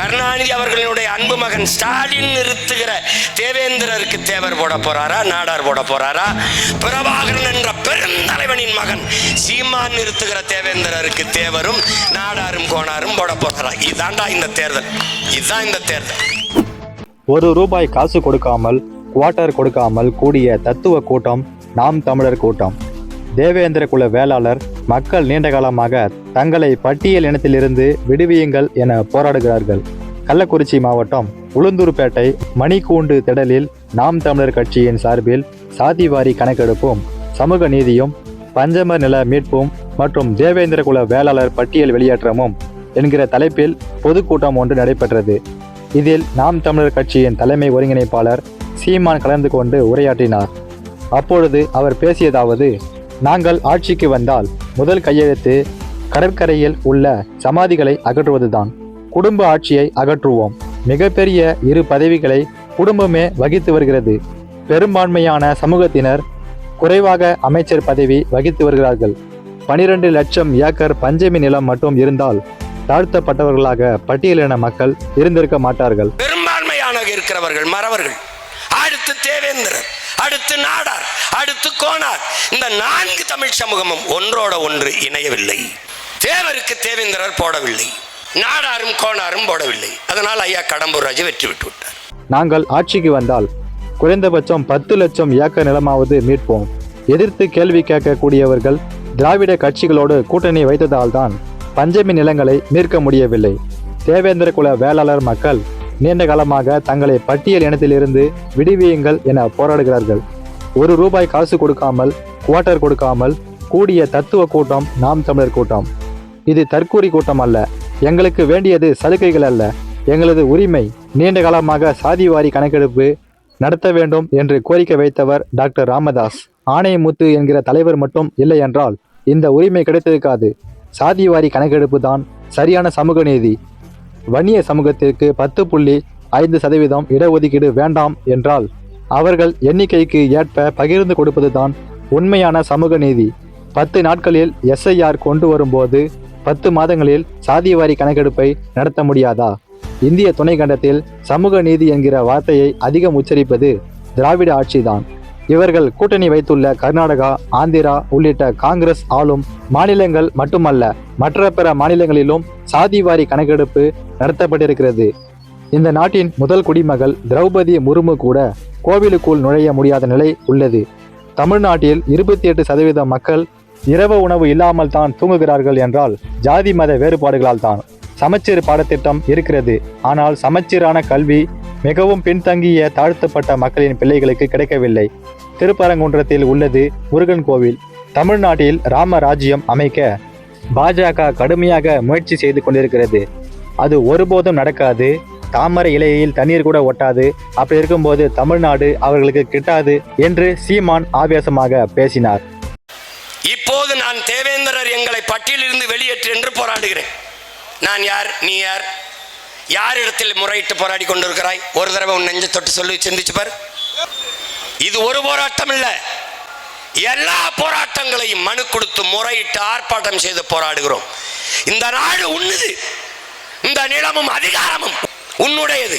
கருணாநிதி அவர்களுடைய அன்பு மகன் ஸ்டாலின் நிறுத்துகிற தேவேந்திரருக்கு தேவர் போட போறாரா, நாடார் போட போறாரா? பிரபாகரன் என்ற பெருந்தலைவனின் மகன் சீமான் நிறுத்துகிற தேவேந்திரருக்கு தேவரும் நாடாரும் கோணாரும் போட போறாரா? இதாண்டா இந்த தேர்தல், இதுதான் இந்த தேர்தல். ₹1 காசு கொடுக்காமல், குவார்ட்டர் கொடுக்காமல் கூடிய தத்துவ கூட்டம் நாம் தமிழர் கூட்டம். தேவேந்திர குல வேளாளர் மக்கள் நீண்ட காலமாக தங்களை பட்டியல் இனத்திலிருந்து விடுவியுங்கள் என போராடுகிறார்கள். கள்ளக்குறிச்சி மாவட்டம் உளுந்தூர்பேட்டை மணிக்கூண்டு திடலில் நாம் தமிழர் கட்சியின் சார்பில் சாதிவாரி கணக்கெடுப்பும், சமூக நீதியும், பஞ்சமர் நில மீட்பும் மற்றும் தேவேந்திர குல வேளாளர் பட்டியல் வெளியேற்றமும் என்கிற தலைப்பில் பொதுக்கூட்டம் ஒன்று நடைபெற்றது. இதில் நாம் தமிழர் கட்சியின் தலைமை ஒருங்கிணைப்பாளர் சீமான் கலந்து கொண்டு உரையாற்றினார். அப்பொழுது அவர் பேசியதாவது: நாங்கள் ஆட்சிக்கு வந்தால் முதல் கையெழுத்து கடற்கரையில் உள்ள சமாதிகளை அகற்றுவதுதான். குடும்ப ஆட்சியை அகற்றுவோம். மிகப்பெரிய 2 பதவிகளை குடும்பமே வகித்து வருகிறது. பெரும்பான்மையான சமூகத்தினர் குறைவாக அமைச்சர் பதவி வகித்து வருகிறார்கள். 12 லட்சம் ஏக்கர் பஞ்சமி நிலம் மட்டும் இருந்தால் தாழ்த்தப்பட்டவர்களாக பட்டியலின மக்கள் இருந்திருக்க மாட்டார்கள். பெரும்பான்மையான இருக்கிறவர்கள் மறவர்கள், அடுத்து தேவேந்திரர், அடுத்து நாடார், அடுத்து கோணார். இந்த 4 தமிழ் சமூகமும் ஒன்றோட ஒன்று இணையவில்லை. தேவருக்கு தேவேந்திரர் போடவில்லை, நாடாரும் கோணாரும் போடவில்லை. அதனால் ஐயா கடம்பூர் ராஜு வெற்றி விட்டு விட்டார். நாங்கள் ஆட்சிக்கு வந்தால் குறைந்தபட்சம் 10 லட்சம் ஏக்கர் நிலமாவது மீட்போம். எதிர்த்து கேள்வி கேட்கக்கூடியவர்கள் திராவிட கட்சிகளோடு கூட்டணி வைத்ததால் தான் பஞ்சமி நிலங்களை மீட்க முடியவில்லை. தேவேந்திர குல வேளாளர் மக்கள் நீண்ட காலமாக தங்களை பட்டியல் இனத்திலிருந்து விடுவியுங்கள் என போராடுகிறார்கள். ₹1 காசு கொடுக்காமல், குவார்ட்டர் கொடுக்காமல் கூடிய தத்துவ கூட்டம் நாம் தமிழர் கூட்டம். இது தற்கூரி கூட்டம் அல்ல. எங்களுக்கு வேண்டியது சலுகைகள் அல்ல, எங்களது உரிமை. நீண்ட காலமாக சாதிவாரி கணக்கெடுப்பு நடத்த வேண்டும் என்று கோரிக்கை வைத்தவர் டாக்டர் ராமதாஸ். ஆணையமுத்து என்கிற தலைவர் மட்டும் இல்லை என்றால் இந்த உரிமை கிடைத்திருக்காது. சாதிவாரி கணக்கெடுப்பு தான் சரியான சமூக நீதி. வன்னிய சமூகத்திற்கு 10.5% இடஒதுக்கீடு வேண்டாம் என்றால் அவர்கள் எண்ணிக்கைக்கு ஏற்ப பகிர்ந்து கொடுப்பது தான் உண்மையான சமூக நீதி. 10 நாட்களில் SIR கொண்டு வரும்போது 10 மாதங்களில் சாதிவாரி கணக்கெடுப்பை நடத்த முடியாதா? இந்திய துணைக்கண்டத்தில் சமூக நீதி என்கிற வார்த்தையை அதிகம் உச்சரிப்பது திராவிட ஆட்சிதான். இவர்கள் கூட்டணி வைத்துள்ள கர்நாடகா, ஆந்திரா உள்ளிட்ட காங்கிரஸ் ஆளும் மாநிலங்கள் மட்டுமல்ல, மற்ற பிற மாநிலங்களிலும் சாதிவாரி கணக்கெடுப்பு நடத்தப்பட்டிருக்கிறது. இந்த நாட்டின் முதல் குடிமகள் திரௌபதி முர்மு கூட கோவிலுக்குள் நுழைய முடியாத நிலை உள்ளது. தமிழ்நாட்டில் 28% மக்கள் இரவு உணவு இல்லாமல் தான் தூங்குகிறார்கள் என்றால் ஜாதி மத வேறுபாடுகளால் தான். சமச்சீர் பாடத்திட்டம் இருக்கிறது, ஆனால் சமச்சீரான கல்வி மிகவும் பின்தங்கிய தாழ்த்தப்பட்ட மக்களின் பிள்ளைகளுக்கு கிடைக்கவில்லை. திருப்பரங்குன்றத்தில் உள்ளது முருகன் கோவில். தமிழ்நாட்டில் ராம ராஜ்யம் அமைக்க பாஜக கடுமையாக முயற்சி செய்து கொண்டிருக்கிறது. அது ஒருபோதும் நடக்காது. தாமரை இலையில் தண்ணீர் கூட ஒட்டாது. அப்படி இருக்கும்போது தமிழ்நாடு அவர்களுக்கு கிட்டாது என்று சீமான் ஆவேசமாக பேசினார். இப்போது நான் தேவேந்திரர் எங்களை பட்டியலிருந்து வெளியேற்று என்று போராடுகிறேன். நான் யார், நீ யார்? யாரிடத்தில் முறையிட்டு போராடி கொண்டிருக்கிறாய்? ஒரு தடவை உன் நெஞ்ச தொட்டு சொல்லி சிந்திச்சு பார். இது ஒரு போராட்டம் இல்ல, எல்லா போராட்டங்களையும் மனு கொடுத்து முறையிட்டு ஆர்ப்பாட்டம் செய்து போராடுகிறோம். இந்த நாடு உன்னுது, இந்த நிலமும் அதிகாரமும் உன்னுடையது.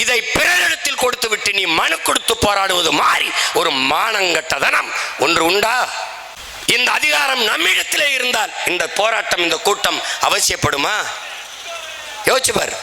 இதை பிறரிடத்தில் கொடுத்து விட்டு நீ மனு கொடுத்து போராடுவது மாறி ஒரு மானங்கட்டதனம் ஒன்று உண்டா? இந்த அதிகாரம் நம்மிடத்திலே இருந்தால் இந்த போராட்டம், இந்த கூட்டம் அவசியப்படுமா? யோசிச்சு பார்.